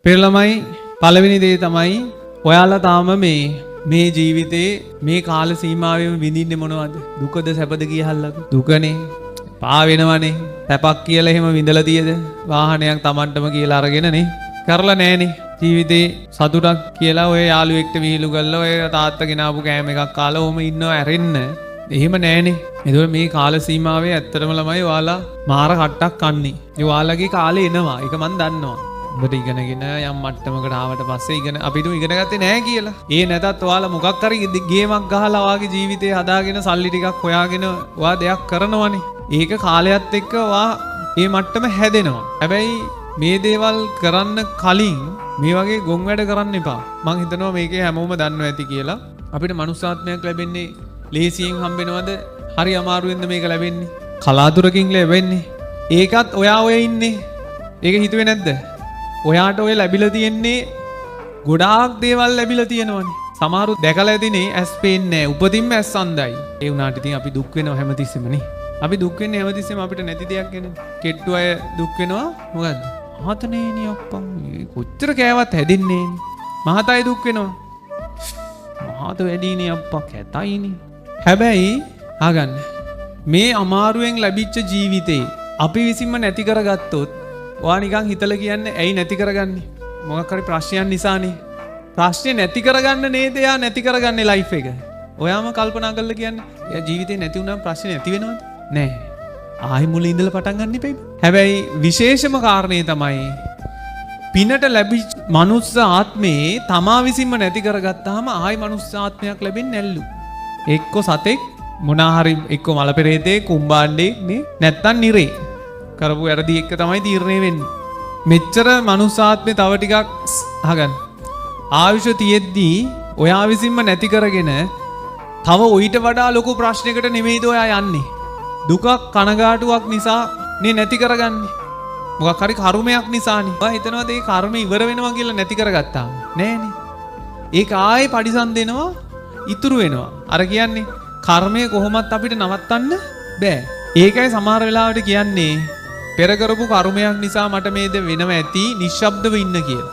පෙරළමයි පළවෙනි දේ තමයි ඔයාලා තාම මේ ජීවිතේ මේ කාල සීමාවෙම විඳින්නේ මොනවද? දුකද සැපද කියහල්ලක? දුකනේ. පා වෙනවනේ. සැපක් කියලා එහෙම විඳලා තියද? වාහනයක් Tamanටම කියලා අරගෙනනේ. කරලා නැහනේ. ජීවිතේ සතුටක් කියලා ඔය යාළුවෙක්ට විහිළු කරලා ඔය තාත්තා ගෙනාවු කෑම එකක් කාලා ඔහම ඉන්නව ඇරෙන්න. එහෙම නැහනේ. එතකොට මේ කාල සීමාවේ ඇත්තටම ළමයි ඔයාලා මාර කට්ටක් කන්නේ. ඒ ඔයාලගේ කාලේ එනවා. ඒක මන් දන්නවා. ඔබට ඉගෙනගෙන යම් මට්ටමකට ආවට පස්සේ අපිට ඉගෙන ගත්තේ නැහැ කියලා. ඒ නැතත් ඔයාලා මොකක් හරි ගේමක් ගහලා ඔයාගේ ජීවිතේ හදාගෙන සල්ලි ටිකක් හොයාගෙන ඔයා දෙයක් කරනවනේ. ඒක කාලයත් එක්ක ඔයා මේ මට්ටම හැදෙනවා. හැබැයි මේ දේවල් කරන්න කලින් මේ වගේ ගොන් වැඩ කරන්න එපා. මං හිතනවා මේකේ හැමෝම දන්නවා ඇති කියලා. අපිට මනුස්සාත්මයක් ලැබෙන්නේ ලේසියෙන් හම්බෙනවද? හරි අමාරුවෙන්ද මේක ලැබෙන්නේ? කලාතුරකින් ලැබෙන්නේ. ඒකත් ඔයා ඔය ඉන්නේ. ඒක හිතුවේ නැද්ද? ඔයාට ඔය ලැබිලා තියෙන්නේ ගොඩාක් දේවල් ලැබිලා තියෙනවනේ. සමහරු දැකලා ඇතිනේ ඇස් පේන්නේ නැහැ. උපතින්ම ඇස් අන්ධයි. ඒ වුණාට ඉතින් අපි දුක් වෙනව හැමතිස්සෙම නේ. අපි දුක් වෙන්නේ හැමතිස්සෙම අපිට නැති දෙයක් ගැන. කෙට්ටු අය දුක් වෙනවා මොකද්ද? මහතනේනි අප්පා. කොච්චර කෑවත් හැදෙන්නේ නෑනේ. මහතයි දුක් වෙනවා. මහත වැඩිනේ අප්පා කැතයිනේ. හැබැයි ආගන්න. මේ අමාරුවෙන් ලැබිච්ච ජීවිතේ අපි විසින්ම නැති කරගත්තොත් ඔයා නිකන් හිතලා කියන්නේ ඇයි නැති කරගන්නේ? මොකක් හරි ප්‍රශ්නයක් නිසානේ. ප්‍රශ්නේ නැති කරගන්න නේද යා නැති කරගන්නේ ලයිෆ් එක. ඔයාම කල්පනා කරලා කියන්නේ එයා ජීවිතේ නැති වුණාම ප්‍රශ්නේ නැති වෙනවද? නෑ. ආයි මුලින් ඉඳලා පටන් ගන්න එපා. හැබැයි විශේෂම කාරණේ තමයි පිනට ලැබිච්ච මනුස්ස ආත්මේ තමා විසින්ම නැති කරගත්තාම ආයි මනුස්ස ආත්මයක් ලැබෙන්නේ නැල්ලු. එක්ක සතෙක් මොනාහරි එක්ක මල පෙරේතේ කුම්බාණ්ඩේ නේ නැත්තම් නිරේ. කරපු වැරදි එක්ක තමයි තීරණය වෙන්නේ. මෙච්චර මනුස්සාත්මේ තව ටිකක් අහගන්න. ආයුෂ තියෙද්දී ඔයා විසින්ම නැති කරගෙන තව ඔయిత වඩා ලොකු ප්‍රශ්නයකට නෙමෙයිද ඔයා යන්නේ. දුකක් කනගාටුවක් නිසා නේ නැති කරගන්නේ. මොකක් හරි කර්මයක් නිසානේ. ඔයා හිතනවාද ඒ කර්ම ඉවර වෙනවා කියලා නැති කරගත්තාම? නෑනේ. ඒක ආයේ පරිසම් දෙනවා ඉතුරු වෙනවා. අර කියන්නේ කර්මය කොහොමත් අපිට නවත්තන්න බෑ. ඒකයි සමහර වෙලාවට කියන්නේ පෙර කරපු කර්මයක් නිසා මට මේ වෙනව ඇති නිශ්ශබ්දව ඉන්න කියලා.